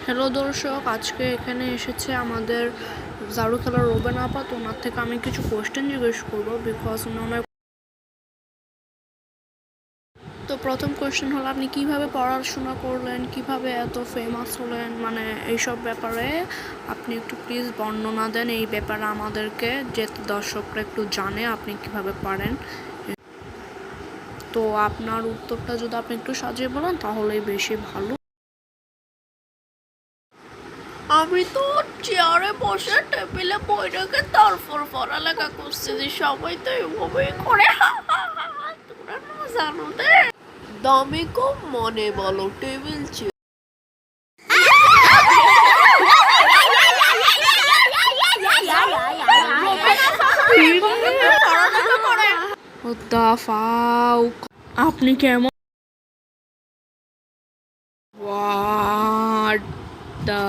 Hello দর্শক, আজকে এখানে এসেছে আমাদের জারু খেলার রোবেন আপা। তো ওনার থেকে আমি কিছু কোয়েশ্চেন জিজ্ঞেস করবো, বিকজ ওনার। তো প্রথম কোয়েশ্চেন হলো, আপনি কিভাবে পড়াশোনা করলেন, কিভাবে এত ফেমাস হলেন, মানে এইসব ব্যাপারে আপনি একটু প্লিজ বর্ণনা দেন। এই ব্যাপারে আমাদেরকে, যে দর্শকরা একটু জানে আপনি কিভাবে পারেন। তো আপনার উত্তরটা যদি আপনি একটু সাজিয়ে বলেন তাহলেই বেশি ভালো। আমি তো চেয়ারে বসে টেবিলে বই রেখে তারপর পড়ালেখা করছি, যে সবাই তো এভাবেই করে। তোরা না জানো দে দামি কম মনে বলো টেবিল চেয়ার। দাফাও, আপনি কেমন? What the